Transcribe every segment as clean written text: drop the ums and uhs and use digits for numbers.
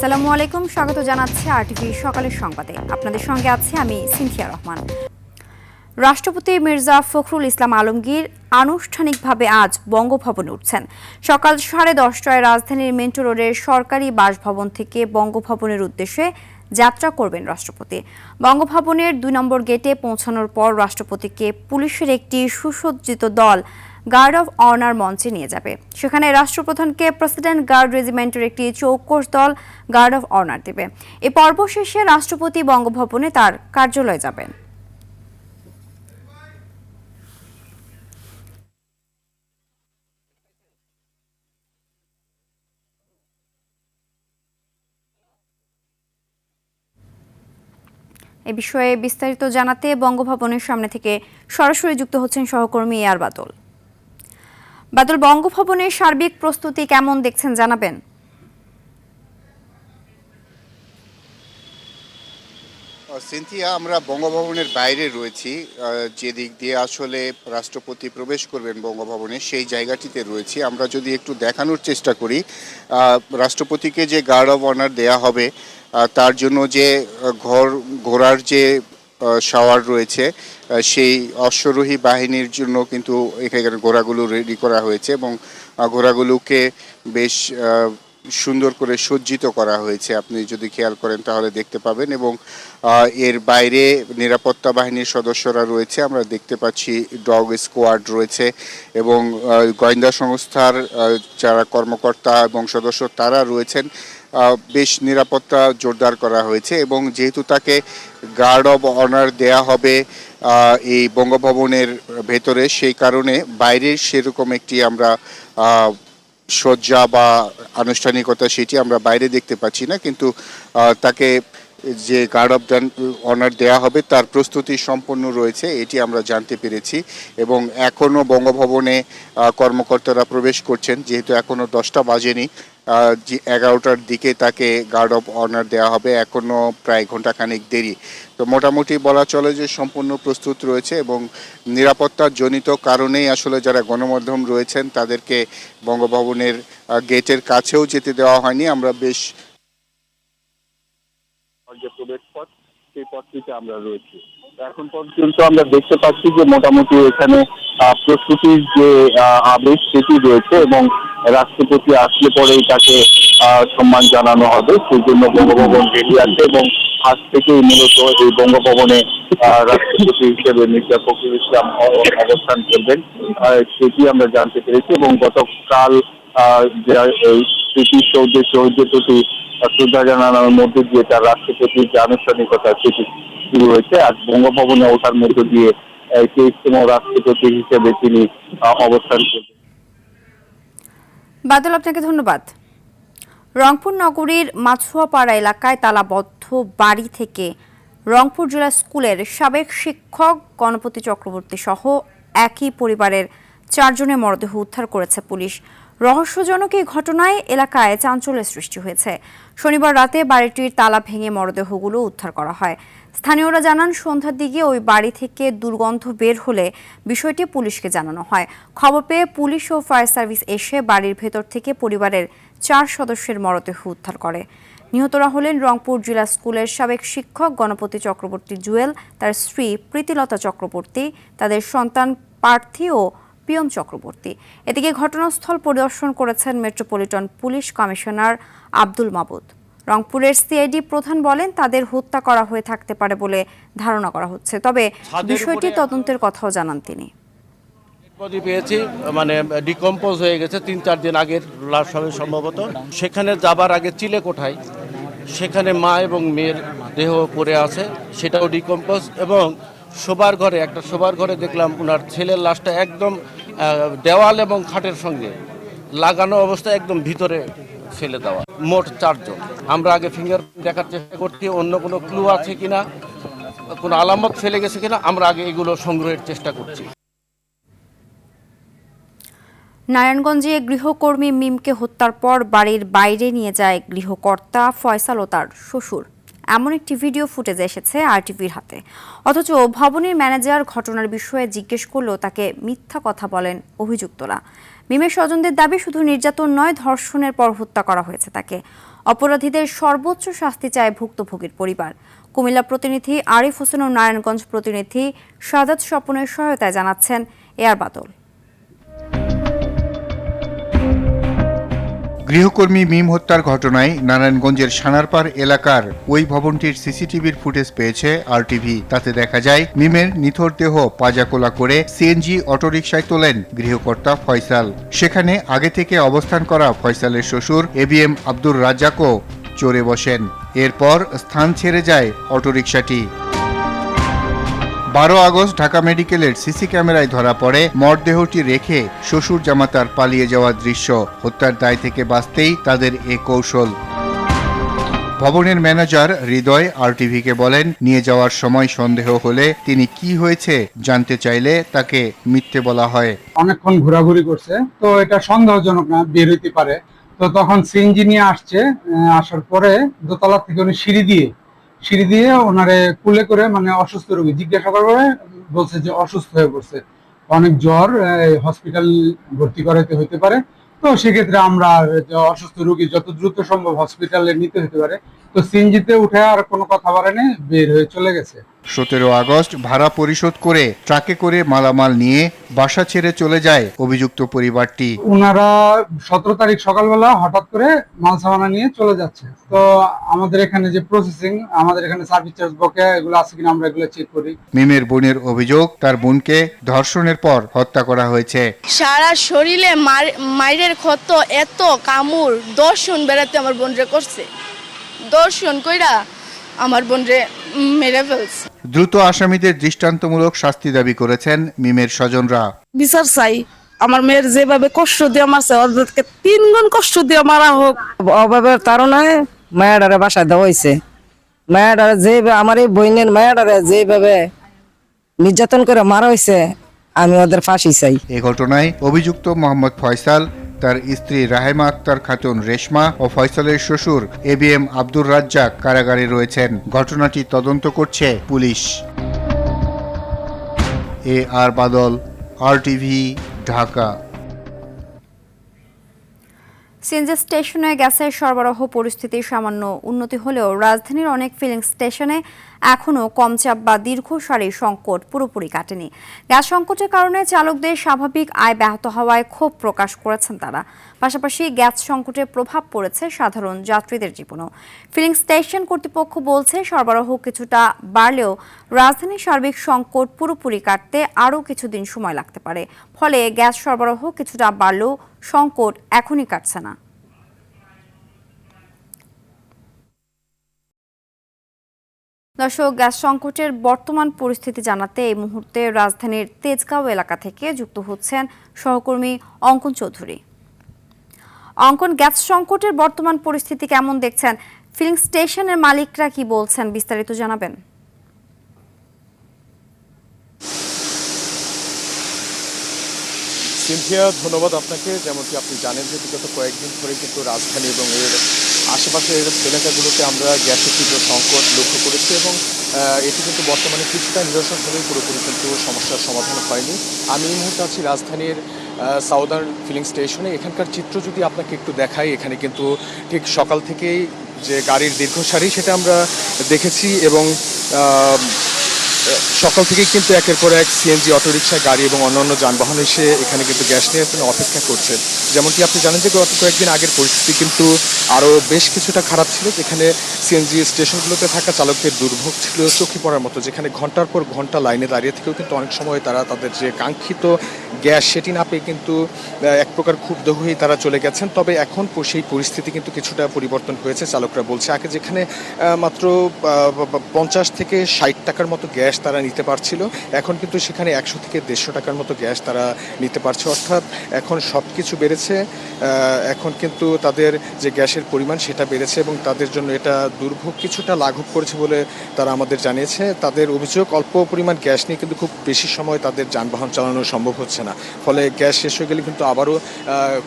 আসসালামু আলাইকুম, স্বাগত জানাচ্ছি আরটিভি সকালের সংবাদে। আপনাদের সঙ্গে আছি আমি সিনথিয়া রহমান। রাষ্ট্রপতি মির্জা ফখরুল ইসলাম আলমগীর আনুষ্ঠানিকভাবে আজ বঙ্গভবনে উঠছেন। সকাল 10:30টায় রাজধানীর মিন্টো রোডের সরকারি বাসভবন থেকে বঙ্গভবনের উদ্দেশ্যে যাত্রা করবেন রাষ্ট্রপতি। বঙ্গভবনের 2 নম্বর গেটে পৌঁছানোর পর রাষ্ট্রপতিকে পুলিশের একটি সুসজ্জিত দল গার্ড অফ অনার মঞ্চে নিয়ে যাবে। সেখানে রাষ্ট্রপ্রধানকে প্রেসিডেন্ট গার্ড রেজিমেন্টের একটি চৌকস দল গার্ড অফ অনার দেবে। এ পর্ব শেষে রাষ্ট্রপতি বঙ্গভবনে তার কার্যালয়ে যাবেন। এ বিষয়ে বিস্তারিত জানাতে বঙ্গভবনের সামনে থেকে সরাসরি যুক্ত হচ্ছেন সহকর্মী এয়ার বাদল। বাদল, বঙ্গভবনের সার্বিক প্রস্তুতি কেমন দেখছেন জানাবেন? সিনথিয়া, আমরা বঙ্গভবনের বাইরে রয়েছি। যে দিক দিয়ে আসলে রাষ্ট্রপতি প্রবেশ করবেন বঙ্গভবনে সেই জায়গাটিতে রয়েছি। আমরা যদি একটু দেখানোর চেষ্টা করি, রাষ্ট্রপতিকে যে গার্ড অফ অনার দেয়া হবে তার জন্য যে ঘোড়ার যে শাওয়ার রয়েছে, সেই অশ্বারোহী বাহিনীর জন্য কিন্তু এখানে ঘোড়াগুলো রেডি করা হয়েছে এবং ঘোড়াগুলোকে বেশ সুন্দর করে সজ্জিত করা হয়েছে। আপনি যদি খেয়াল করেন তাহলে দেখতে পাবেন। এবং এর বাইরে নিরাপত্তা বাহিনীর সদস্যরা রয়েছে, আমরা দেখতে পাচ্ছি ডগ স্কোয়াড রয়েছে এবং গোয়েন্দা সংস্থার যারা কর্মকর্তা এবং সদস্য তারা রয়েছেন। বেশ নিরাপত্তা জোরদার করা হয়েছে এবং যেহেতু তাকে গার্ড অব অনার দেয়া হবে এই বঙ্গভবনের ভেতরে, সেই কারণে বাইরে সেরকম একটি আমরা সজ্জা বা আনুষ্ঠানিকতা সেটি আমরা বাইরে দেখতে পাচ্ছি না, কিন্তু তাকে যে গার্ড অফ অনার দেয়া হবে তার প্রস্তুতি সম্পন্ন রয়েছে এটি আমরা জানতে পেরেছি। এবং এখনও বঙ্গভবনে কর্মকর্তারা প্রবেশ করছেন, যেহেতু এখনও 10টা বাজেনি। 11টার দিকে তাকে গার্ড অফ অনার দেওয়া হবে, এখনও প্রায় ঘন্টাখানেক দেরি। তো মোটামুটি বলা চলে যে সম্পূর্ণ প্রস্তুত রয়েছে এবং নিরাপত্তার জনিত কারণেই আসলে যারা গণমাধ্যম রয়েছেন তাদেরকে বঙ্গভবনের গেটের কাছেও যেতে দেওয়া হয়নি। আমরা বেশ যে প্রবেশ পথ, সেই পথটিতে আমরা রয়েছি। এখন পর্যন্ত আমরা দেখতে পাচ্ছি যে মোটামুটি এখানে প্রস্তুতির যে আবেশ সেটি রয়েছে এবং রাষ্ট্রপতি আসলে পরেই তাকে সম্মান জানানো হবে, সেই জন্য বঙ্গভবন রেডি আছে এবং আজ থেকেই মূলত এই বঙ্গভবনে রাষ্ট্রপতি হিসেবে মির্জা ফখরুল ইসলাম অবস্থান করবেন সেটি আমরা জানতে পেরেছি। এবং গতকাল এই স্মৃতিসৌধের শহীদদের প্রতি শ্রদ্ধা জানানোর মধ্যে দিয়ে তার রাষ্ট্রপতির যে আনুষ্ঠানিকতা সেটি শুরু হয়েছে। আজ বঙ্গভবনে ওঠার মধ্য দিয়ে 23তম রাষ্ট্রপতি হিসেবে তিনি অবস্থান করবেন। বাদল, আপনাকে ধন্যবাদ। রংপুর নগরীর মাছুয়াপাড়া এলাকায় তালাবদ্ধ বাড়ি থেকে রংপুর জেলা স্কুলের সাবেক শিক্ষক গণপতি চক্রবর্তী সহ একই পরিবারের 4 জনের মরদেহ উদ্ধার করেছে পুলিশ। রহস্যজনক এই ঘটনায় এলাকায় চাঞ্চল্যের সৃষ্টি হয়েছে। শনিবার রাতে বাড়িটির তালা ভেঙে মরদেহগুলো উদ্ধার করা হয়। স্থানীয়রা জানান, সন্ধ্যার দিকে ওই বাড়ি থেকে দুর্গন্ধ বের হলে বিষয়টি পুলিশকে জানানো হয়। খবর পেয়ে পুলিশ ও ফায়ার সার্ভিস এসে বাড়ির ভেতর থেকে পরিবারের 4 সদস্যের মরদেহ উদ্ধার করে। নিহতরা হলেন রংপুর জেলা স্কুলের সাবেক শিক্ষক গণপতি চক্রবর্তী জুয়েল, তার স্ত্রী প্রীতিলতা চক্রবর্তী, তাদের সন্তান পার্থী ও পিয়ন চক্রবর্তী। এদিকে ঘটনাস্থল পরিদর্শন করেছেন মেট্রোপলিটন পুলিশ কমিশনার আব্দুল মাবুদ। রংপুরের সিআইডি প্রধান বলেন, তাদের হত্যা করা হয়ে থাকতে পারে বলে ধারণা করা হচ্ছে, তবে বিষয়টি তদন্তের কথাও জানান তিনি। বডি পেয়েছি, মানে ডিকম্পোজ হয়ে গেছে 3-4 দিন আগের লাশ হবে সম্ভবত। সেখানে যাবার আগে চিলে কোঠায় সেখানে মা এবং মেয়ের দেহ পড়ে আছে, সেটাও ডিকম্পোজ। এবং একটা শোবার ঘরে দেখলাম ওনার ছেলের লাশটা একদম দেওয়াল এবং খাটের সঙ্গে লাগানো অবস্থায় একদম ভিতরে ফেলে দেওয়া। মোট 4 জন। আমরা আগে ফিঙ্গারপ্রিন্ট দেখার চেষ্টা করছি, অন্য কোনো ক্লু আছে কিনা, কোনো আলামত ফেলে গেছে কিনা, আমরা আগে এগুলো সংগ্রহের চেষ্টা করছি। নারায়ণগঞ্জে গৃহকর্মী মিমকে হত্যার পর বাড়ির বাইরে নিয়ে যায় গৃহকর্তা ফয়সাল ও তার শ্বশুর। এমন একটি ভিডিও ফুটেজ এসেছে আরটিভির হাতে। অথচ ভবনের ম্যানেজার ঘটনার বিষয়ে জিজ্ঞেস করলেও তাকে মিথ্যা কথা বলেন অভিযুক্তরা। মিমের স্বজনদের দাবি শুধু নির্যাতন নয়, ধর্ষণের পর হত্যা করা হয়েছে তাকে। অপরাধীদের সর্বোচ্চ শাস্তি চায় ভুক্তভোগীর পরিবার। কুমিল্লা প্রতিনিধি আরিফ হোসেন ও নারায়ণগঞ্জ প্রতিনিধি সাজাদ স্বপনের সহায়তায় জানাচ্ছেন এয়ার বাদল। গৃহকর্মী মিম হত্যার ঘটনায় নারায়ণগঞ্জের সানারপাড় এলাকার ওই ভবনটির সিসিটিভির ফুটেজ পেয়েছে আরটিভি। তাতে দেখা যায় মিমের নিথর দেহ পাজাকোলা করে সিএনজি অটোরিকশায় তোলেন গৃহকর্তা ফয়সাল। সেখানে আগে থেকে অবস্থান করা ফয়সালের শ্বশুর এবিএম আব্দুর রাজ্জাকও চড়ে বসেন। এরপর স্থান ছেড়ে যায় অটোরিকশাটি। 12 আগস্ট ঢাকা মেডিকেলের সিসি ক্যামেরায় ধরা পড়ে মরদেহটি রেখে শ্বশুর জামাতার পালিয়ে যাওয়ার দৃশ্য। হত্যার দায় থেকে বাঁচতেই তাদের এ কৌশল। ভবনের ম্যানেজার হৃদয় আরটিভিকে বলেন, নিয়ে যাওয়ার সময় সন্দেহ হলে তিনি কি হয়েছে জানতে চাইলে তাকে মিথ্যে বলা হয়। অনেকক্ষণ ঘোরাঘুরি করছে, তো এটা সন্দেহজনক না, বের হইতে পারে। তো তখন সিএনজি নিয়ে আসছে, আসার পরে দোতলা থেকে উনি সিঁড়ি দিয়ে ওনারে কুলে করে, মানে অসুস্থ রোগী জিজ্ঞাসা করে বলছে যে অসুস্থ হয়ে পড়ছে, অনেক জ্বর, হসপিটাল ভর্তি করাইতে হইতে পারে। তো সেক্ষেত্রে আমরা অসুস্থ রোগী যত দ্রুত সম্ভব হসপিটালে নিতে হতে পারে। তো সিএনজিতে উঠে আর কোনো কথা বলেনি, বের হয়ে চলে গেছে। 17 আগস্ট ভাড়া পরিশোধ করে ট্রাকে করে মালামাল নিয়ে বাসা ছেড়ে চলে যায় অভিযুক্ত পরিবারটি। ওনারা 17 তারিখ সকালবেলা হঠাৎ করে মাল সামানা নিয়ে চলে যাচ্ছে। তো আমাদের এখানে যে প্রসেসিং, আমাদের এখানে সার্ভিস চার্জ বকেয়া এগুলো আছে কিনা আমরা এগুলো চেক করি। মিমের বোনের অভিযোগ, তার বোনকে ধর্ষণের পর হত্যা করা হয়েছে। সারা শরীরে মায়ের ক্ষত, এত কামড়, দর্শন বেড়াতে আমার বোনরে করছে, দর্শন কইরা আমার বোনরে মেরে ফেলছে। দ্রুত আসামিদের দৃষ্টান্তমূলক শাস্তি দাবি করেছেন মিমের স্বজনরা। বিচার চাই, আমার মেয়ের যেভাবে কষ্ট দিয়ে মারছে ওদেরকে 3 গুণ কষ্ট দিয়ে মারা হোক। অভাবের তাড়নায় মায়াডারে বাসায় দেওয়া হয়েছে। মায়াডারে যেভাবে, আমার এই বইনের মায়াডারে যেভাবে নির্যাতন করে মারা হয়েছে, আমি ওদের ফাঁসি চাই। এ ঘটনায় অভিযুক্ত মোহাম্মদ ফয়সাল, তার স্ত্রী রাহেমা আক্তার খাতুন রেশমা ও ফয়সালের শ্বশুর এবিএম আব্দুর রাজ্জাক কারাগারে রয়েছেন। ঘটনাটি তদন্ত করছে পুলিশ। এআর বাদল, আরটিভি, ঢাকা। সিএনজি স্টেশনে গ্যাসের সরবরাহ পরিস্থিতি সামান্য উন্নতি হলেও রাজধানীর অনেক ফিলিং স্টেশনে এখনও কম চাপ বা দীর্ঘ সারির সংকট পুরোপুরি কাটেনি। গ্যাস সংকটের কারণে চালকদের স্বাভাবিক আয় ব্যাহত হওয়ায় ক্ষোভ প্রকাশ করেছেন তারা। পাশাপাশি গ্যাস সংকটের প্রভাব পড়েছে সাধারণ যাত্রীদের জীবনেও। ফিলিং স্টেশন কর্তৃপক্ষ বলছে, সরবরাহ কিছুটা বাড়লেও রাজধানীর সার্বিক সংকট পুরোপুরি কাটতে আরও কিছুদিন সময় লাগতে পারে। ফলে গ্যাস সরবরাহ কিছুটা বাড়লেও সংকট এখনই কাটছে না। দর্শক, গ্যাস সংকটের বর্তমান পরিস্থিতি জানাতে এই মুহূর্তে রাজধানীর তেজগাঁও এলাকা থেকে যুক্ত হচ্ছেন সহকর্মী অঙ্কন চৌধুরী। অঙ্কন, গ্যাস সংকটের বর্তমান পরিস্থিতি কেমন দেখছেন? ফিলিং স্টেশনের মালিকরা কি বলছেন, বিস্তারিত জানাবেন। সিনথিয়া, ধন্যবাদ আপনাকে। যেমনটি আপনি জানেন যে বিগত কয়েকদিন ধরে কিন্তু রাজধানী এবং এর আশেপাশের এলাকাগুলোতে আমরা গ্যাসের তীব্র সংকট লক্ষ্য করেছি এবং এটি কিন্তু বর্তমানে কিছুটা নিরসন হলেও পুরোপুরি কিন্তু সমস্যার সমাধান হয়নি। আমি এই মুহূর্তে আছি রাজধানীর সাউদার্ন ফিলিং স্টেশনে। এখানকার চিত্র যদি আপনাকে একটু দেখাই, এখানে কিন্তু ঠিক সকাল থেকেই যে গাড়ির দীর্ঘ সারি সেটা আমরা দেখেছি এবং সকাল থেকেই কিন্তু একের পর এক সিএনজি অটোরিকশা গাড়ি এবং অন্যান্য যানবাহন এসে এখানে কিন্তু গ্যাস নিয়ে অপেক্ষা করছে। যেমনটি আপনি জানেন যে গত কয়েকদিন আগের পরিস্থিতি কিন্তু আরও বেশ কিছুটা খারাপ ছিল, যেখানে সিএনজি স্টেশনগুলোতে থাকা চালকদের দুর্ভোগ ছিল চোখে পড়ার মতো, যেখানে ঘন্টার পর ঘন্টা লাইনে দাঁড়িয়ে থেকেও কিন্তু অনেক সময় তারা তাদের যে কাঙ্ক্ষিত গ্যাস সেটি না পেয়ে কিন্তু এক প্রকার ক্ষুব্ধ হয়েই তারা চলে গেছেন। তবে এখন সেই পরিস্থিতি কিন্তু কিছুটা পরিবর্তন হয়েছে। চালকরা বলছে আগে যেখানে মাত্র 50 থেকে 60 টাকার মতো গ্যাস তারা নিতে পারছিল, এখন কিন্তু সেখানে 100 থেকে 150 টাকার মতো গ্যাস তারা নিতে পারছে। অর্থাৎ এখন সব কিছু বেড়েছে, এখন কিন্তু তাদের যে গ্যাসের পরিমাণ সেটা বেড়েছে এবং তাদের জন্য এটা দুর্ভোগ কিছুটা লাঘব করেছে বলে তারা আমাদের জানিয়েছে। তাদের অভিযোগ, অল্প পরিমাণ গ্যাস নিয়ে কিন্তু খুব বেশি সময় তাদের যানবাহন চালানো সম্ভব হচ্ছে না। ফলে গ্যাস শেষ হয়ে গেলে কিন্তু আবারও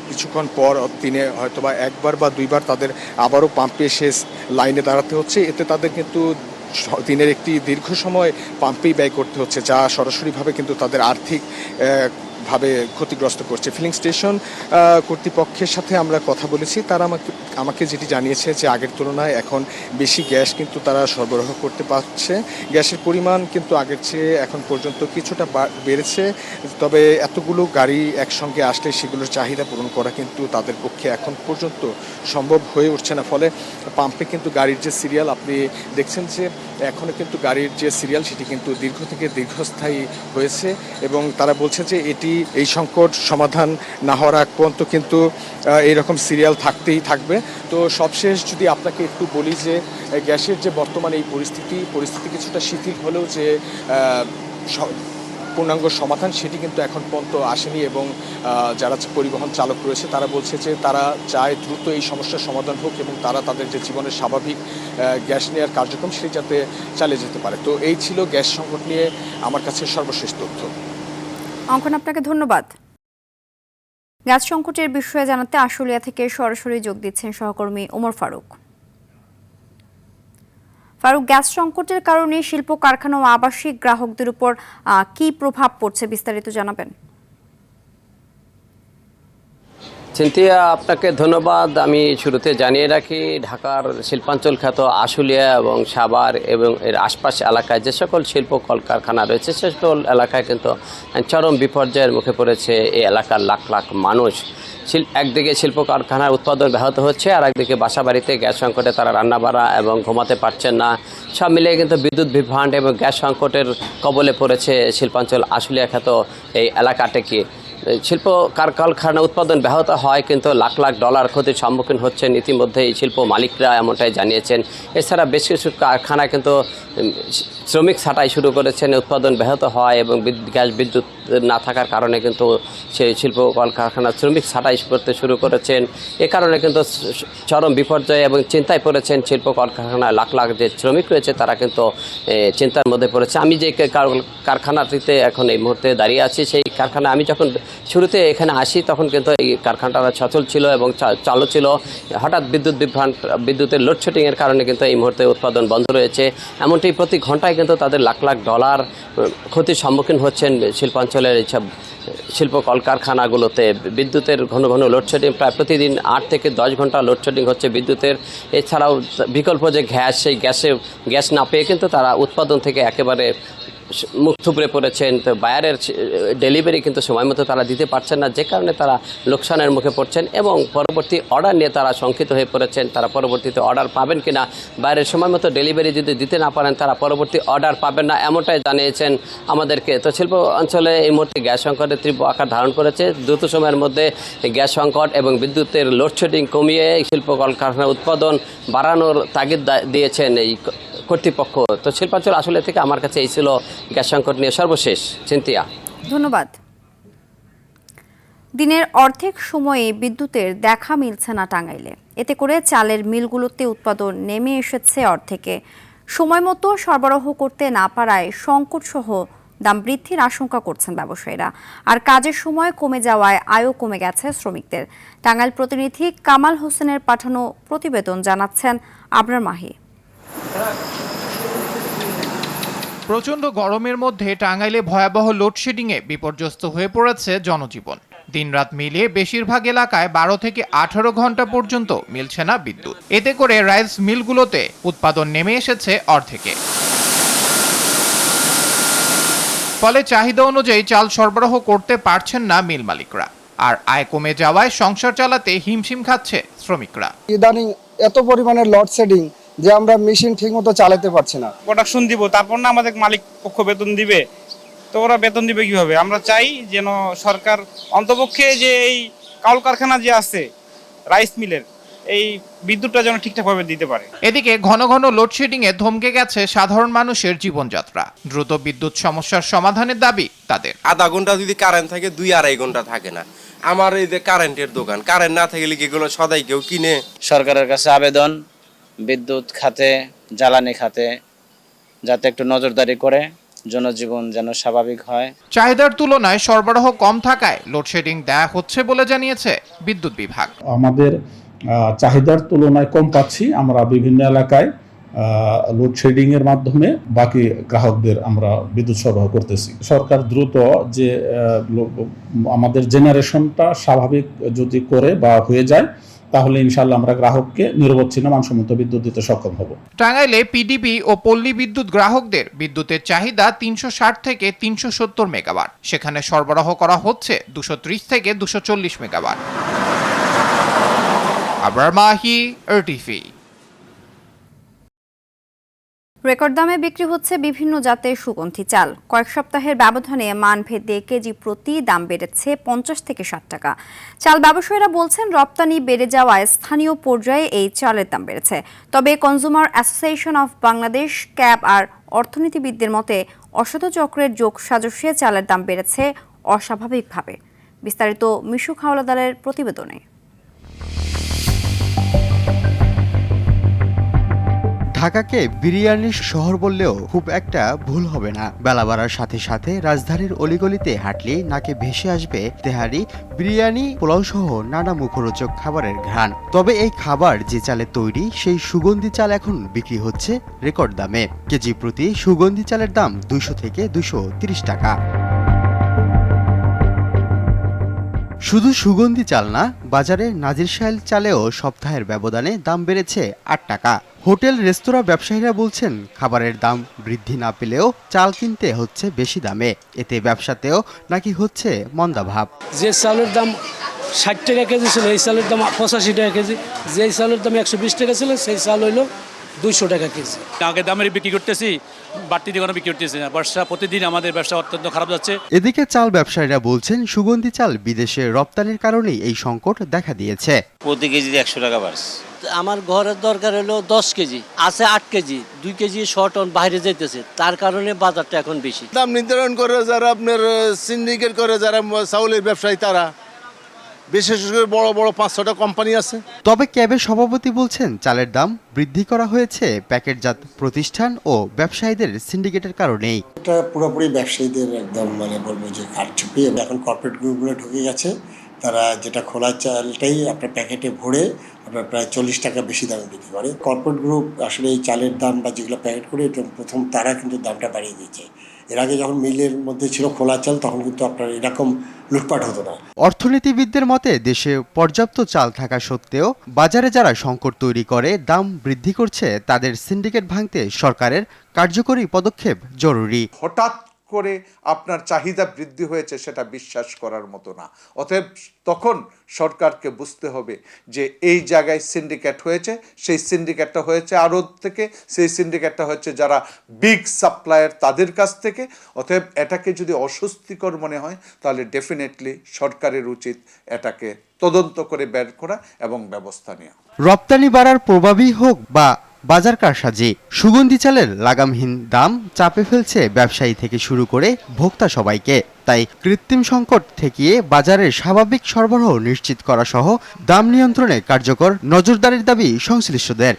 কিছুক্ষণ পর দিনে হয়তোবা একবার বা দুইবার তাদের আবারও পাম্পে এসে লাইনে দাঁড়াতে হচ্ছে। এতে তাদের কিন্তু দিনের একটি দীর্ঘ সময় পাম্পেই ব্যয় করতে হচ্ছে, যা সরাসরিভাবে কিন্তু তাদের আর্থিক ভাবে ক্ষতিগ্রস্ত করছে। ফিলিং স্টেশন কর্তৃপক্ষের সাথে আমরা কথা বলেছি, তারা আমাকে যেটি জানিয়েছে যে আগের তুলনায় এখন বেশি গ্যাস কিন্তু তারা সরবরাহ করতে পারছে। গ্যাসের পরিমাণ কিন্তু আগের চেয়ে এখন পর্যন্ত কিছুটা বেড়েছে, তবে এতগুলো গাড়ি একসঙ্গে আসলে সেগুলোর চাহিদা পূরণ করা কিন্তু তাদের পক্ষে এখন পর্যন্ত সম্ভব হয়ে উঠছে না। ফলে পাম্পে কিন্তু গাড়ির যে সিরিয়াল আপনি দেখছেন যে এখনও কিন্তু গাড়ির যে সিরিয়াল সেটি কিন্তু দীর্ঘ থেকে দীর্ঘস্থায়ী হয়েছে, এবং তারা বলছে যে এই সংকট সমাধান না হওয়ার আগ পর্যন্ত কিন্তু এইরকম সিরিয়াল থাকতেই থাকবে। তো সবশেষ যদি আপনাকে একটু বলি যে গ্যাসের যে বর্তমানে এই পরিস্থিতি কিছুটা শিথিল হলেও যে পূর্ণাঙ্গ সমাধান সেটি কিন্তু এখন পর্যন্ত আসেনি, এবং যারা পরিবহন চালক রয়েছে তারা বলছে যে তারা চায় দ্রুত এই সমস্যার সমাধান হোক এবং তারা তাদের যে জীবনের স্বাভাবিক গ্যাস নেওয়ার কার্যক্রম সেটি যাতে চালিয়ে যেতে পারে। তো এই ছিল গ্যাস সংকট নিয়ে আমার কাছে সর্বশেষ তথ্য। অঙ্কন, আপনাকে ধন্যবাদ। গ্যাস সংকটের বিষয়ে জানাতে আশুলিয়া থেকে সরাসরি যোগ দিচ্ছেন সহকর্মী ওমর ফারুক। ফারুক, গ্যাস সংকটের কারণে শিল্প কারখানা ও আবাসিক গ্রাহকদের উপর কি প্রভাব পড়ছে বিস্তারিত জানাবেন? সিনথিয়া, আপনাকে ধন্যবাদ। আমি শুরুতে জানিয়ে রাখি, ঢাকার শিল্পাঞ্চল খ্যাত আশুলিয়া এবং সাভার এবং এর আশপাশ এলাকায় যে সকল শিল্প কলকারখানা রয়েছে সে সকল এলাকায় কিন্তু চরম বিপর্যয়ের মুখে পড়েছে এই এলাকার লাখ লাখ মানুষ। একদিকে শিল্প কারখানার উৎপাদন ব্যাহত হচ্ছে, আর একদিকে বাসাবাড়িতে গ্যাস সংকটে তারা রান্নাবাড়া এবং ঘুমাতে পারছেন না। সব মিলিয়ে কিন্তু বিদ্যুৎ বিভ্রাট এবং গ্যাস সংকটের কবলে পড়েছে শিল্পাঞ্চল আশুলিয়া খ্যাত এই এলাকাটিকে। শিল্প কারখানা উৎপাদন ব্যাহত হয়, কিন্তু লাখ লাখ ডলার ক্ষতির সম্মুখীন হচ্ছেন ইতিমধ্যেই শিল্প মালিকরা, এমনটাই জানিয়েছেন। এছাড়া বেশ কিছু কারখানা কিন্তু শ্রমিক ছাঁটাই শুরু করেছেন উৎপাদন ব্যাহত হয় এবং গ্যাস বিদ্যুৎ না থাকার কারণে কিন্তু সেই শিল্প কলকারখানার শ্রমিক ছাঁটাই করতে শুরু করেছেন। এ কারণে কিন্তু চরম বিপর্যয় এবং চিন্তায় পড়েছেন শিল্প কলকারখানায় লাখ লাখ যে শ্রমিক রয়েছে তারা কিন্তু চিন্তার মধ্যে পড়েছে। আমি যে কারখানাটিতে এখন এই মুহূর্তে দাঁড়িয়ে আছি, সেই কারখানা আমি যখন শুরুতে এখানে আসি তখন কিন্তু এই কারখানাটা সচল ছিল এবং চালু ছিল। হঠাৎ বিদ্যুতের লোডশেডিংয়ের কারণে কিন্তু এই মুহূর্তে উৎপাদন বন্ধ রয়েছে। এমনটি প্রতি ঘন্টায় কিন্তু তাদের লাখ লাখ ডলার ক্ষতির সম্মুখীন হচ্ছেন শিল্পাঞ্চলের এইসব শিল্প কলকারখানাগুলোতে। বিদ্যুতের ঘন ঘন লোডশেডিং, প্রায় প্রতিদিন 8 থেকে 10 ঘন্টা লোডশেডিং হচ্ছে বিদ্যুতের। এছাড়াও বিকল্প যে গ্যাস, সেই গ্যাস না পেয়ে কিন্তু তারা উৎপাদন থেকে একেবারে মুখ থুবড়ে পড়েছেন। তো বায়ারের ডেলিভারি কিন্তু সময় মতো তারা দিতে পারছেন না, যে কারণে তারা লোকসানের মুখে পড়ছেন এবং পরবর্তী অর্ডার নিয়ে তারা শঙ্কিত হয়ে পড়েছেন। তারা পরবর্তীতে অর্ডার পাবেন কিনা, বায়ারের সময় মতো ডেলিভারি যদি দিতে না পারেন তারা পরবর্তী অর্ডার পাবেন না, এমনটাই জানিয়েছেন আমাদেরকে। তো শিল্প অঞ্চলে এই মুহূর্তে গ্যাস সংকটের তীব্র আকার ধারণ করেছে। দ্রুত সময়ের মধ্যে গ্যাস সংকট এবং বিদ্যুতের লোডশেডিং কমিয়ে শিল্প কলকারখানার উৎপাদন বাড়ানোর তাগিদ দিয়েছেন এই কর্তৃপক্ষ। তো শিল্পাঞ্চল আসলে থেকে আমার কাছে এই ছিল গ্যাস সংকট নিয়ে সর্বশেষ। সিনথিয়া, ধন্যবাদ। দিনের অর্ধেক সময়ে বিদ্যুতের দেখা মিলছে না টাঙ্গাইলে। এতে করে চালের মিলগুলোতে উৎপাদন নেমে এসেছে অর্ধেকে। সময় মতো সরবরাহ করতে না পারায় সংকটসহ দাম বৃদ্ধির আশঙ্কা করছেন ব্যবসায়ীরা। আর কাজের সময় কমে যাওয়ায় আয়ও কমে গেছে শ্রমিকদের। টাঙ্গাইল প্রতিনিধি কামাল হোসেনের পাঠানো প্রতিবেদন জানাচ্ছেন আবরার মাহি। প্রচণ্ড গরমের মধ্যে টাঙ্গাইলে ভয়াবহ লোডশেডিংয়ে বিপর্যস্ত হয়ে পড়েছে জনজীবন। দিনরাত মিলিয়ে বেশিরভাগ এলাকায় 12 থেকে 18 ঘন্টা পর্যন্ত মিলছে না বিদ্যুৎ। এতে করে রাইস মিলগুলোতে উৎপাদন নেমে এসেছে অর্ধেকে। ফলে চাহিদা অনুযায়ী চাল সরবরাহ করতে পারছেন না মিল মালিকরা। আর আয় কমে যাওয়ায় সংসার চালাতে হিমশিম খাচ্ছে শ্রমিকরা। ইদানিং এত পরিমাণে লোডশেডিং যে আমরা মেশিন ঠিকমতো চালাতে পারছি না। প্রোডাকশন দিব, তারপর না আমাদের মালিক পক্ষ বেতন দিবে, তো ওরা বেতন দিবে কিভাবে? আমরা চাই যেন সরকার অন্তপক্ষে যে এই কাউল কারখানা যে আছে রাইস মিলের, এই বিদ্যুৎটা যেন ঠিকঠাকভাবে দিতে পারে। এদিকে ঘন ঘন লোডশেডিং এ থমকে গেছে সাধারণ মানুষের জীবনযাত্রা। দ্রুত বিদ্যুৎ সমস্যার সমাধানের দাবি তাদের। আধা ঘন্টা যদি কারেন্ট থাকে 2-2.5 ঘন্টা থাকে না। আমার এই যে কারেন্টের দোকান, কারেন্ট না থাকলে এগুলো সদাই কেউ কিনে। সরকারের কাছে আবেদন, বিদ্যুৎ খাতে, জ্বালানি খাতে যাতে একটু নজরদারি করে জনজীবন যেন স্বাভাবিক হয়। চাহিদার তুলনায় সরবরাহ কম থাকায় লোডশেডিং দেয়া হচ্ছে বলে জানিয়েছে বিদ্যুৎ বিভাগ। আমাদের চাহিদার তুলনায় কম পাচ্ছি, আমরা বিভিন্ন এলাকায় লোডশেডিং এর মাধ্যমে বাকি গ্রাহকদের আমরা বিদ্যুৎ সরবরাহ করতেছি। সরকার দ্রুত যে আমাদের জেনারেশনটা স্বাভাবিক যদি করে বা হয়ে যায়, তাহলে ইনশাআল্লাহ আমরা গ্রাহককে নিরবচ্ছিন্ন মানসম্মত বিদ্যুৎ দিতে সক্ষম হব। টাঙ্গাইলে পিডিবি ও পল্লী বিদ্যুৎ গ্রাহকদের বিদ্যুতের চাহিদা 360 থেকে 370 মেগাওয়াট, সেখানে সরবরাহ করা হচ্ছে 230 থেকে 240 megawatt. Abrar Mahi, RTV. Record দামে বিক্রি হচ্ছে বিভিন্ন জাতের সুগন্ধি চাল। কয়েক সপ্তাহের ব্যবধানে মানভেদে কেজি প্রতি দাম বেড়েছে 50 থেকে 60 টাকা। চাল ব্যবসায়ীরা বলছেন রপ্তানি বেড়ে যাওয়ায় স্থানীয় পর্যায়ে এই চালের দাম বেড়েছে। তবে consumer association of Bangladesh, CAB আর অর্থনীতিবিদদের মতে অসাধু চক্রের যোগ সাজশে চালের দাম বেড়েছে অস্বাভাবিকভাবে। বিস্তারিত মিশুক হাওলাদারের প্রতিবেদনে। ঢাকাকে বিরিয়ানির শহর বললেও খুব একটা ভুল হবে না। বেলা বাড়ার সাথে সাথে রাজধানীর অলিগলিতে হাঁটলেই নাকে ভেসে আসবে তেহারি, বিরিয়ানি, পোলাও সহ নানা মুখরোচক খাবারের ঘ্রাণ। তবে এই খাবার যে চালে তৈরি, সেই সুগন্ধি চাল এখন বিক্রি হচ্ছে রেকর্ড দামে। কেজি প্রতি সুগন্ধি চালের দাম 200 থেকে 230 টাকা। শুধু সুগন্ধি চাল না, বাজারে নাজিরশাইল চালেও সপ্তাহের ব্যবধানে দাম বেড়েছে 8 টাকা। হোটেল রেস্তোরাঁ ব্যবসায়ীরা বলছেন খাবারের দাম বৃদ্ধি না পেলেও চাল কিনতে হচ্ছে বেশি দামে। এতে ব্যবসাতেও নাকি হচ্ছে মন্দাভাব। যে চালের দাম 60 টাকা কেজি ছিল, এই চালের দাম 85 টাকা কেজি। যে চালের দাম 120 টাকা ছিল, সেই চাল হইল 200 টাকা কেজি। আগে দামের বিক্রি করতেছি, বাড়তি দিয়ে বিক্রি করতেছি না। ব্যবসা প্রতিদিন আমাদের ব্যবসা অত্যন্ত খারাপ যাচ্ছে। এদিকে চাল ব্যবসায়ীরা বলছেন সুগন্ধি চাল বিদেশে রপ্তানির কারণেই এই সংকট দেখা দিয়েছে। প্রতি কেজি 100 টাকা বাড়ছে। আমার ঘরের দরকার হলো 10 কেজি, আছে 8 কেজি, 2 কেজি শর্ট অন বাইরে যাইতেছে, তার কারণে বাজারটা এখন বেশি। দাম নির্ধারণ করে যারা আপনার সিন্ডিকেট করে, যারা চাউলের ব্যবসায়ী, তারা বিশেষ করে বড় বড় 5-6টা কোম্পানি আছে। তবে ক্যাবের সভাপতি বলছেন চালের দাম বৃদ্ধি করা হয়েছে প্যাকেটজাত প্রতিষ্ঠান ও ব্যবসায়ীদের সিন্ডিকেটের কারণেই। এটা পুরোপুরি ব্যবসায়ীদের একদম বলবো যে কারচুপি। এখন কর্পোরেট গ্রুপগুলো ঢুকে গেছে, তারা যেটা খোলা চালটাই আপনার প্যাকেটে ভরে আপনার প্রায় 40 টাকা বেশি দামে বিক্রি করে। কর্পোরেট গ্রুপ আসলে এই চালের দাম বা যেগুলো প্যাকেট করে, এটা প্রথম তারা কিন্তু দামটা বাড়িয়ে দিয়েছে। এর আগে যখন মিলের মধ্যে ছিল খোলা চাল, তখন কিন্তু আপনার এরকম লুটপাট হতো না। অর্থনীতিবিদদের মতে দেশে পর্যাপ্ত চাল থাকা সত্ত্বেও বাজারে যারা সংকট তৈরি করে দাম বৃদ্ধি করছে, তাদের সিন্ডিকেট ভাঙতে সরকারের কার্যকরী পদক্ষেপ জরুরি। হঠাৎ করে আপনার চাহিদা বৃদ্ধি হয়েছে সেটা বিশ্বাস করার মতো না। অতএব তখন সরকারকে বুঝতে হবে যে এই জায়গায় সিন্ডিকেট হয়েছে, সেই সিন্ডিকেটটা হয়েছে আড়ত থেকে, সেই সিন্ডিকেটটা হচ্ছে যারা বিগ সাপ্লায়ার তাদের কাছ থেকে। অতএব এটাকে যদি অস্বস্তিকর মনে হয়, তাহলে ডেফিনেটলি সরকারের উচিত এটাকে তদন্ত করে বের করা এবং ব্যবস্থা নেওয়া। রপ্তানি বাড়ার প্রভাবই হোক বা বাজার কারসাজি, সুগন্ধি চালের লাগামহীন দাম চাপে ফেলছে ব্যবসায়ী থেকে শুরু করে ভোক্তা সবাইকে। তাই কৃত্রিম সংকট ঠেকিয়ে বাজারের স্বাভাবিক সরবরাহ নিশ্চিত করা সহ দাম নিয়ন্ত্রণে কার্যকর নজরদারির দাবি সংশ্লিষ্টদের।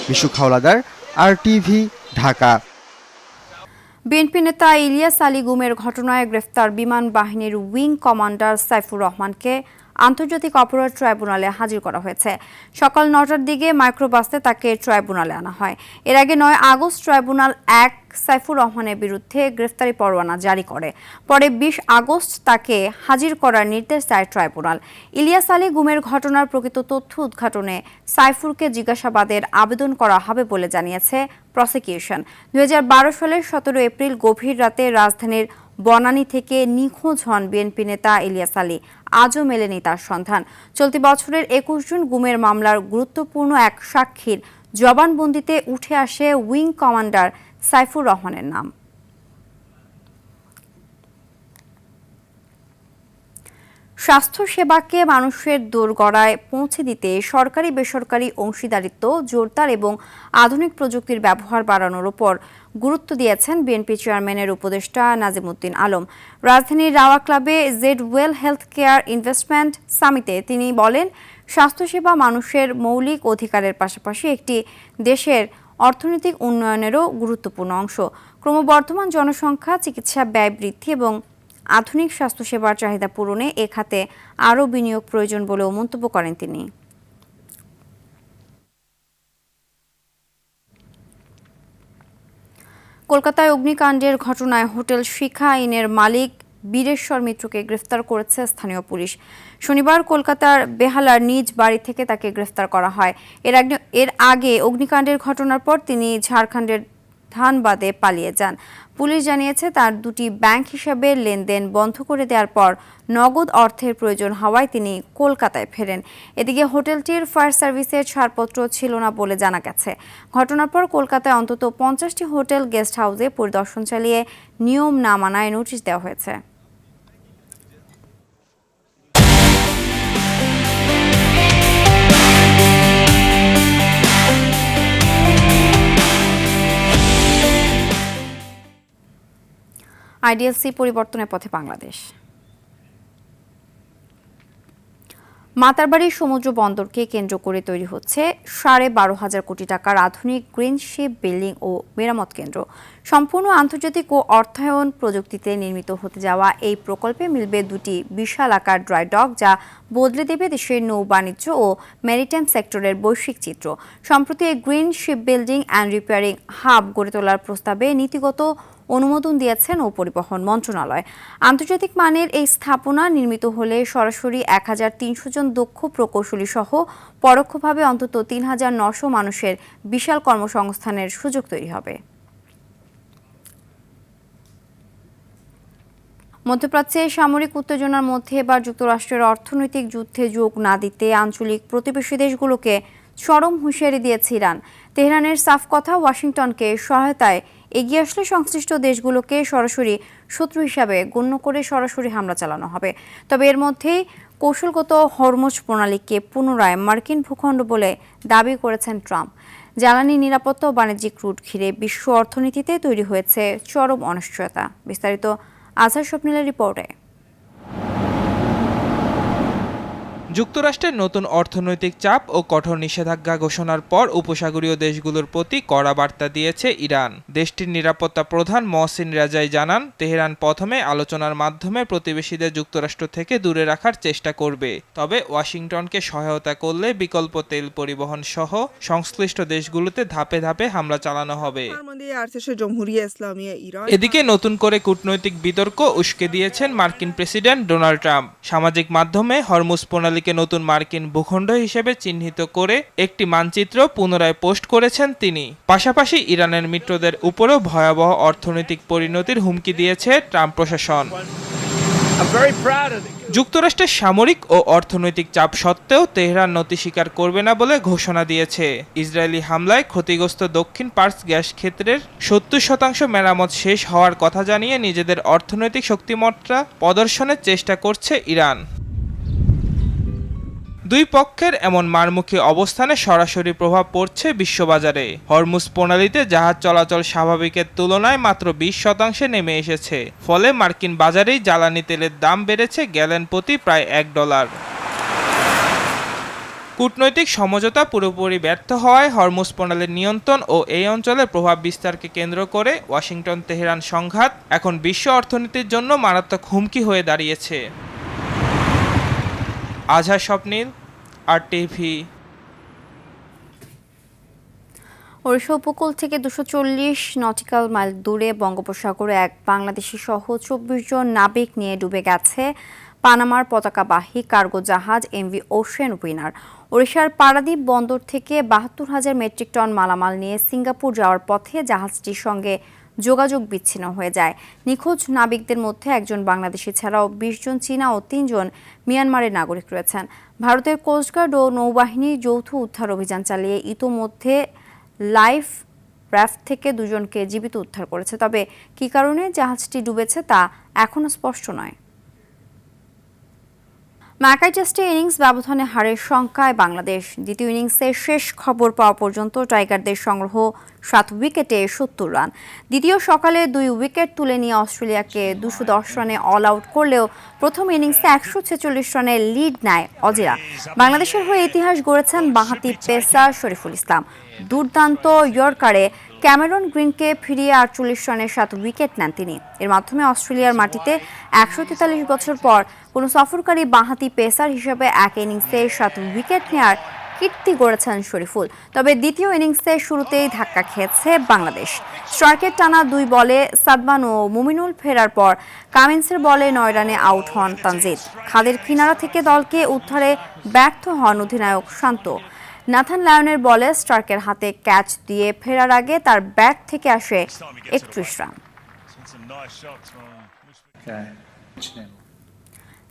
মিশুক হাওলাদার, আরটিভি, ঢাকা। বিএনপি নেতা ইলিয়াস আলী গুমের ঘটনায় গ্রেফতার বিমান বাহিনীর উইং কমান্ডার সাইফুর রহমানকে আন্তর্জাতিক অপরাধ ট্রাইব্যুনালে হাজির করা হয়েছে। সকাল 9টার দিকে মাইক্রোবাসে তাকে ট্রাইব্যুনালে আনা হয়। এর আগে 9 আগস্ট ট্রাইব্যুনাল 1 সাইফুর রহমানের বিরুদ্ধে গ্রেফতারি পরোয়ানা জারি করে। পরে 20 আগস্ট তাকে হাজির করার নির্দেশ দেয় ট্রাইব্যুনাল। ইলিয়াস আলী গুমের ঘটনার প্রকৃত তথ্য উদ্ঘাটনে সাইফুরকে জিজ্ঞাসাবাদের আবেদন করা হবে বলে জানিয়েছে প্রসিকিউশন। 2012 সালের 17 এপ্রিল গভীর রাতে রাজধানীর বনানী থেকে নিখোঁজ হন বিএনপি নেতা ইলিয়াস আলী। আজও মেলেনি তার সন্ধান। চলতি বছরের 21 জুন গুমের মামলার গুরুত্বপূর্ণ এক সাক্ষীর জবানবন্দিতে উঠে আসে উইং কমান্ডার সাইফুর রহমানের নাম। স্বাস্থ্যসেবাকে মানুষের দোরগোড়ায় পৌঁছে দিতে সরকারি বেসরকারি অংশীদারিত্ব জোরদার এবং আধুনিক প্রযুক্তির ব্যবহার বাড়ানোর উপর গুরুত্ব দিয়েছেন বিএনপি চেয়ারম্যানের উপদেষ্টা নাজিমউদ্দিন আলম। রাজধানীর রাওয়া ক্লাবে Z well health care investment সামিটে তিনি বলেন, স্বাস্থ্যসেবা মানুষের মৌলিক অধিকারের পাশাপাশি একটি দেশের অর্থনৈতিক উন্নয়নেরও গুরুত্বপূর্ণ অংশ। ক্রমবর্ধমান জনসংখ্যা, চিকিৎসা ব্যয় বৃদ্ধি এবং আধুনিক স্বাস্থ্যসেবার চাহিদা পূরণে এ খাতে আরও বিনিয়োগ প্রয়োজন বলেও মন্তব্য করেন তিনি। কলকাতায় অগ্নিকাণ্ডের ঘটনায় হোটেল শিখা ইনের মালিক বীরেশ্বর মিত্রকে গ্রেফতার করেছে স্থানীয় পুলিশ। শনিবার কলকাতার বেহালার নিজ বাড়ি থেকে তাকে গ্রেফতার করা হয়। এর আগে অগ্নিকাণ্ডের ঘটনার পর তিনি ঝাড়খণ্ডের ধানবাদে পালিয়ে যান। পুলিশ জানিয়েছে তার দুটি ব্যাংক হিসাবে লেনদেন বন্ধ করে দেওয়ার পর নগদ অর্থের প্রয়োজন হওয়ায় তিনি কলকাতায় ফেরেন। এদিকে হোটেলটির ফায়ার সার্ভিসের ছাড়পত্র ছিল না বলে জানা গেছে। ঘটনার পর কলকাতায় অন্তত 50টি হোটেল গেস্ট হাউসে পরিদর্শন চালিয়ে নিয়ম না মানায় নোটিশ দেওয়া হয়েছে। আইডিএলসি পরিবর্তনের পথে বাংলাদেশ। মাতারবাড়ি সমুদ্র বন্দরকে কেন্দ্র করে তৈরি হচ্ছে 12,500 কোটি টাকার আধুনিক গ্রিন শিপ বিল্ডিং ও মেরামত কেন্দ্র। সম্পূর্ণ আন্তর্জাতিক ও অর্থায়ন প্রযুক্তিতে নির্মিত হতে যাওয়া এই প্রকল্পে মিলবে দুটি বিশাল আকার ড্রাই ডক, যা বদলে দেবে দেশের নৌ বাণিজ্য ও ম্যারিটাইম সেক্টরের বৈশ্বিক চিত্র। সম্প্রতি green ship building and repairing hub গড়ে তোলার প্রস্তাবে নীতিগত অনুমোদন দিয়েছে নৌ পরিবহন মন্ত্রণালয়। আন্তর্জাতিক মানের এই স্থাপনা নির্মিত হলে সরাসরি 1,300 জন দক্ষ প্রকৌশলী সহ পরোক্ষভাবে অন্তত 3,900 মানুষের বিশাল কর্মসংস্থানের সুযোগ তৈরি হবে। মধ্যপ্রাচ্যে সামরিক উত্তেজনার মধ্যে এবার যুক্তরাষ্ট্রের অর্থনৈতিক যুদ্ধে যোগ না দিতে আঞ্চলিক প্রতিবেশী দেশগুলোকে চরম হুঁশিয়ারি দিয়েছে ইরান। তেহরানের সাফ কথা, ওয়াশিংটনকে সহায়তায় এগিয়ে আসলে সংশ্লিষ্ট দেশগুলোকে সরাসরি শত্রু হিসাবে গণ্য করে সরাসরি হামলা চালানো হবে। তবে এর মধ্যেই কৌশলগত হরমুজ প্রণালীকে পুনরায় মার্কিন ভূখণ্ড বলে দাবি করেছেন ট্রাম্প। জ্বালানি নিরাপত্তা ও বাণিজ্যিক রুট ঘিরে বিশ্ব অর্থনীতিতে তৈরি হয়েছে চরম অনিশ্চয়তা। বিস্তারিত আজহার স্বপ্নিলের রিপোর্টে। যুক্তরাষ্ট্রের নতুন অর্থনৈতিক চাপ ও কঠোর নিষেধাজ্ঞা ঘোষণার পর উপসাগরীয় দেশগুলোর প্রতি কড়া বার্তা দিয়েছে ইরান। দেশটির নিরাপত্তা প্রধান মহসিন রেজাই জানান, তেহরান প্রথমে আলোচনার মাধ্যমে প্রতিবেশীদের যুক্তরাষ্ট্র থেকে দূরে রাখার চেষ্টা করবে। তবে ওয়াশিংটনকে সহায়তা করলে বিকল্প তেল পরিবহন সহ সংশ্লিষ্ট দেশগুলোতে ধাপে ধাপে হামলা চালানো হবে। এদিকে নতুন করে কূটনৈতিক বিতর্ক উস্কে দিয়েছেন মার্কিন প্রেসিডেন্ট ডোনাল্ড ট্রাম্প। সামাজিক মাধ্যমে হরমুজ প্রণালী নতুন মার্কিন ভূখণ্ড হিসেবে চিহ্নিত করে একটি মানচিত্র পুনরায় পোস্ট করেছেন তিনি। পাশাপাশি ইরানের মিত্রদের উপরেও ভয়াবহ অর্থনৈতিক পরিণতির হুমকি দিয়েছে ট্রাম্প প্রশাসন। যুক্তরাষ্ট্রের সামরিক ও অর্থনৈতিক চাপ সত্ত্বেও তেহরান নতি স্বীকার করবে না বলে ঘোষণা দিয়েছে। ইসরায়েলি হামলায় ক্ষতিগ্রস্ত দক্ষিণ পার্স গ্যাস ক্ষেত্রের 70% মেরামত শেষ হওয়ার কথা জানিয়ে নিজেদের অর্থনৈতিক শক্তিমত্তা প্রদর্শনের চেষ্টা করছে ইরান। দুই পক্ষের এমন মারমুখী অবস্থানে সরাসরি প্রভাব পড়ছে বিশ্ববাজারে। হরমুজ প্রণালীতে জাহাজ চলাচল স্বাভাবিকের তুলনায় মাত্র 20% নেমে এসেছে। ফলে মার্কিন বাজারেই জ্বালানি তেলের দাম বেড়েছে গ্যালন প্রতি প্রায় $1। কূটনৈতিক সমঝোতা পুরোপুরি ব্যর্থ হওয়ায় হরমুজ প্রণালীর নিয়ন্ত্রণ ও এই অঞ্চলের প্রভাব বিস্তারকে কেন্দ্র করে ওয়াশিংটন তেহরান সংঘাত এখন বিশ্ব অর্থনীতির জন্য মারাত্মক হুমকি হয়ে দাঁড়িয়েছে। আজহার স্বপ্নিল, RTV। ওড়িশা উপকূল থেকে 240 নটিক্যাল মাইল দূরে বঙ্গোপসাগরে এক বাংলাদেশি সহ 24 জন নাবিক নিয়ে ডুবে গেছে পানামার পতাকাবাহী কার্গো জাহাজ MV ওশেন উইনার। ওড়িশার পারাদ্বীপ বন্দর থেকে 72,000 মেট্রিক টন মালামাল নিয়ে সিঙ্গাপুর যাওয়ার পথে জাহাজটির সঙ্গে যোগাযোগ বিচ্ছিন্ন হয়ে যায়। নিখোঁজ নাবিকদের মধ্যে একজন বাংলাদেশি ছাড়াও 20 জন চীনা ও 3 জন মিয়ানমারের নাগরিক রয়েছেন। ভারতের কোস্টগার্ড ও নৌবাহিনী যৌথ উদ্ধার অভিযান চালিয়ে ইতোমধ্যে লাইফ রাফট থেকে 2 জনকে জীবিত উদ্ধার করেছে। তবে কী কারণে জাহাজটি ডুবেছে তা এখনও স্পষ্ট নয়। ম্যাকাই টেস্টে ইনিংস ব্যবধানে হারের শঙ্কায় বাংলাদেশ। দ্বিতীয় ইনিংসের শেষ খবর পাওয়া পর্যন্ত টাইগারদের সংগ্রহ 7 উইকেটে 70 রান। দ্বিতীয় সকালে 2 উইকেট তুলে নিয়ে অস্ট্রেলিয়াকে 210 রানে অল আউট করলেও প্রথম ইনিংসে 146 রানের লিড নেয় অজিরা। বাংলাদেশের হয়ে ইতিহাস গড়েছেন বাঁহাতি পেসার শরীফুল ইসলাম। দুর্দান্ত ইয়র্কারে ক্যামেরন গ্রিনকে ফিরিয়ে 48 রানে 7 উইকেট নেন তিনি। এর মাধ্যমে অস্ট্রেলিয়ার মাটিতে 143 বছর পর কোনো সফরকারী বাঁহাতি পেসার হিসেবে এক ইনিংসে 7 উইকেট নেয়ার কীর্তি গড়েছেন শরীফুল। তবে দ্বিতীয় ইনিংসের শুরুতেই ধাক্কা খেয়েছে বাংলাদেশ। স্ট্রাইকের টানা 2 বলে সাদমান ও মুমিনুল ফেরার পর কামিন্সের বলে 9 রানে আউট হন তানজিদ। খাদের কিনারা থেকে দলকে উদ্ধারে ব্যর্থ হন অধিনায়ক শান্ত। নাথান লায়নের বলে স্টার্কের হাতে ক্যাচ দিয়ে ফেরার আগে তার ব্যাট থেকে আসে 31 রান।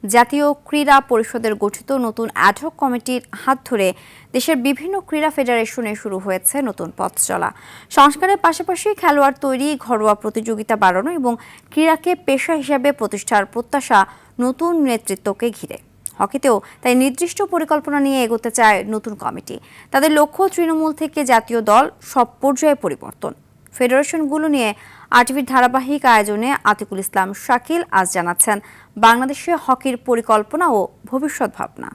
জাতীয় ক্রীড়া পরিষদের গঠিত নতুন অ্যাডহক কমিটির হাত ধরে দেশের বিভিন্ন ক্রীড়া ফেডারেশনে শুরু হয়েছে নতুন পথ চলা। সংস্কারের পাশাপাশি খেলোয়াড় তৈরি, ঘরোয়া প্রতিযোগিতা বাড়ানো এবং ক্রীড়াকে পেশা হিসেবে প্রতিষ্ঠার প্রত্যাশা নতুন নেতৃত্বকে ঘিরে। হকিতেও তাই নির্দিষ্ট পরিকল্পনা নিয়ে এগোতে চায় নতুন কমিটি। তাদের লক্ষ্য তৃণমূল থেকে জাতীয় দল সব পর্যায়ে পরিবর্তন। ফেডারেশনগুলো নিয়ে আরটিভির ধারাবাহিক আয়োজনে আতিকুল ইসলাম শাকিল আজ জানাচ্ছেন বাংলাদেশে হকির পরিকল্পনা ও ভবিষ্যৎ ভাবনা।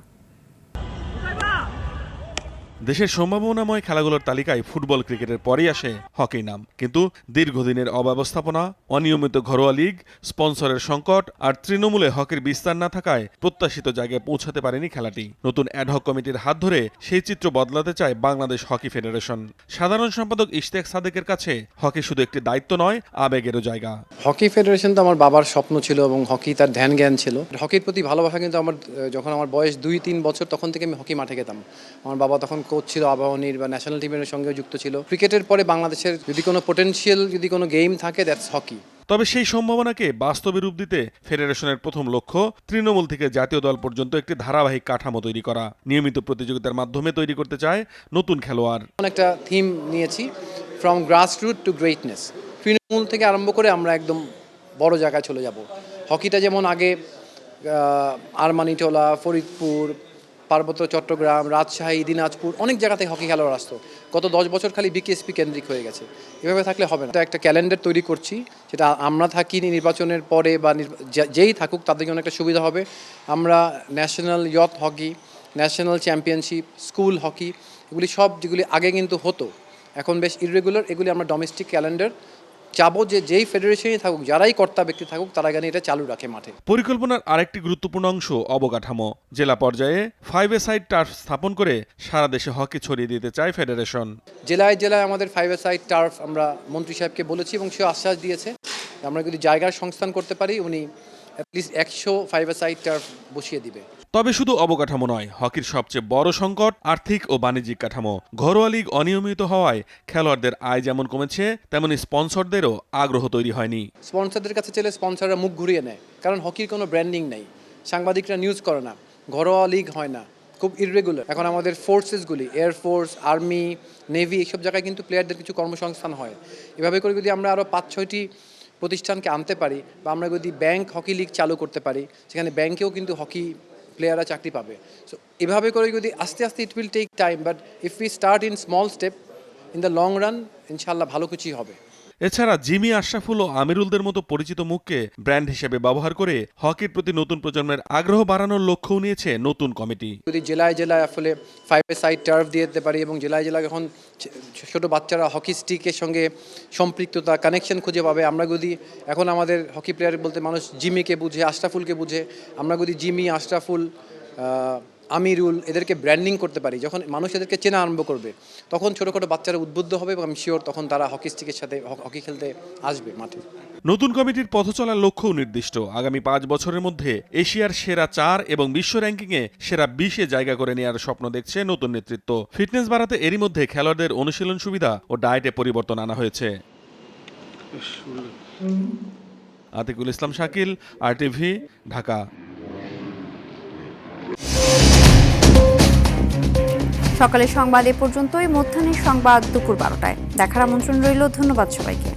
দেশের সম্ভাবনাময় খেলাগুলোর তালিকায় ফুটবল, ক্রিকেটের পরেই আসে হকির নাম। কিন্তু দীর্ঘদিনের অব্যবস্থাপনা, অনিয়মিত ঘরোয়া লীগ, স্পন্সরের সংকট আর তৃণমূলে হকির বিস্তার না থাকায় প্রত্যাশিত জায়গায় পৌঁছাতে পারেনি খেলাটি। নতুন অ্যাডহক কমিটির হাত ধরে সেই চিত্র বদলাতে চায় বাংলাদেশ হকি ফেডারেশন। সাধারণ সম্পাদক ইশতিয়াক সাদেকের কাছে হকি শুধু একটি দায়িত্ব নয়, আবেগেরও জায়গা। হকি ফেডারেশন তো আমার বাবার স্বপ্ন ছিল এবং হকি তার ধ্যান জ্ঞান ছিল। হকির প্রতি ভালোবাসা কিন্তু আমার যখন আমার বয়স 2-3 বছর তখন থেকে আমি হকি মাঠে গেতাম। আমার বাবা তখন কোচ ছিল আবাহনীর বা ন্যাশনাল টিমের সঙ্গেও যুক্ত ছিল। ক্রিকেটের পরে বাংলাদেশের যদি কোনো পোটেনশিয়াল যদি কোনো গেম থাকে দ্যাটস হকি। তবে সেই সম্ভাবনাকে বাস্তবে রূপ দিতে ফেডারেশনের প্রথম লক্ষ্য তৃণমূল থেকে জাতীয় দল পর্যন্ত একটি ধারাবাহিক কাঠামো তৈরি করা। নিয়মিত প্রতিযোগিতার মাধ্যমে তৈরি করতে চায় নতুন খেলোয়াড়। একটা থিম নিয়েছি, ফ্রম গ্রাসরুট টু গ্রেটনেস। তৃণমূল থেকে আরম্ভ করে আমরা একদম বড় জায়গায় চলে যাব। হকিটা যেমন আগে আরমানিটোলা, ফরিদপুর, পার্বত্য চট্টগ্রাম, রাজশাহী, দিনাজপুর অনেক জায়গা থেকে হকি খেলোয়াড় আসতো। গত 10 বছর খালি বিকেএসপি কেন্দ্রিক হয়ে গেছে। এভাবে থাকলে হবে না। একটা ক্যালেন্ডার তৈরি করছি, সেটা আমরা থাকি নির্বাচনের পরে বা যেই থাকুক তাদের জন্য একটা সুবিধা হবে। আমরা national youth hockey, national championship, school hockey, এগুলি সব যেগুলি আগে কিন্তু হতো এখন বেশ ইররেগুলার, এগুলি আমরা ডোমেস্টিক ক্যালেন্ডার চাবো যে যেই ফেডারেশনই থাকুক, যারাই কর্তা ব্যক্তি থাকুক, তারা এখানে এটা চালু রাখে মাঠে। পরিকল্পনার আরেকটি গুরুত্বপূর্ণ অংশ অবকাঠামো। জেলা পর্যায়ে 5-a-side টার্ফ স্থাপন করে সারা দেশে হকি ছড়িয়ে দিতে চায় ফেডারেশন। জেলায় জেলায় আমাদের 5-a-side টার্ফ আমরা মন্ত্রী সাহেবকে বলেছি এবং সে আশ্বাস দিয়েছে আমরা যদি জায়গার সংস্থান করতে পারি উনি অ্যাটলিস্ট 100 5-a-side টার্ফ বসিয়ে দিবে। তবে শুধু অবকাঠামো নয়, হকির সবচেয়ে বড় সংকট আর্থিক ও বাণিজ্যিক কাঠামো। ঘরোয়া লীগ অনিয়মিত হওয়ায় খেলোয়াড়দের আয় যেমন কমেছে, তেমনি স্পন্সরদেরও আগ্রহ তৈরি হয়নি। স্পন্সরদের কাছে চলে স্পন্সররা মুখ ঘুরিয়ে নেয়, কারণ হকির কোনো ব্র্যান্ডিং নেই, সাংবাদিকরা নিউজ করে না, ঘরোয়া লীগ হয় না, খুব ইররেগুলার। এখন আমাদের ফোর্সেসগুলি, এয়ারফোর্স, আর্মি, নেভি, এইসব জায়গায় কিন্তু প্লেয়ারদের কিছু কর্মসংস্থান হয়। এভাবে করে যদি আমরা আরও 5-6টি প্রতিষ্ঠানকে আনতে পারি বা আমরা যদি ব্যাংক হকি লীগ চালু করতে পারি, সেখানে ব্যাংকেও কিন্তু হকি প্লেয়াররা চাকরি পাবে। সো এভাবে করে যদি আস্তে আস্তে it will take time, but if we start in small step, in the long run ইনশাল্লাহ ভালো কিছুই হবে। এছাড়া জিমি, আশরাফুল ও আমিরুলদের মতো পরিচিত মুখকে ব্র্যান্ড হিসেবে ব্যবহার করে হকির প্রতি নতুন প্রজন্মের আগ্রহ বাড়ানোর লক্ষ্যও নিয়েছে নতুন কমিটি। যদি জেলায় জেলায় আসলে 5-a-side টার্ফ দিয়ে দিতে পারি এবং জেলায় জেলায় এখন ছোট বাচ্চারা হকি স্টিকের সঙ্গে সম্পৃক্ততা, কানেকশন খুঁজে পাবে। আমরা যদি এখন আমাদের হকি প্লেয়ার বলতে মানুষ জিমিকে বুঝে, আশরাফুলকে বুঝে, আমরা যদি জিমি, আশরাফুল, আমিরুল এদেরকে ব্র্যান্ডিং করতে পারি, যখন মানুষ এদেরকে চেনা আরম্ভ করবে তখন ছোটো বাচ্চারা উদ্বুদ্ধ হবে এবং আমি শিওর তখন তারা হকি স্টিকের সাথে হকি খেলতে আসবে মাঠে। নতুন কমিটির পথ চলার লক্ষ্যও নির্দিষ্ট। আগামী 5 বছরের মধ্যে এশিয়ার সেরা 4 এবং বিশ্ব র্যাঙ্কিংয়ে সেরা 20-এ জায়গা করে নেওয়ার স্বপ্ন দেখছে নতুন নেতৃত্ব। ফিটনেস বাড়াতে এরই মধ্যে খেলোয়াড়দের অনুশীলন সুবিধা ও ডায়েটে পরিবর্তন আনা হয়েছে। আতিকুল ইসলাম শাকিল, আরটিভি, ঢাকা। সকালের সংবাদ এ পর্যন্তই। মধ্যাহ্নের সংবাদ দুপুর 12টায় দেখার আমন্ত্রণ রইল। ধন্যবাদ সবাইকে।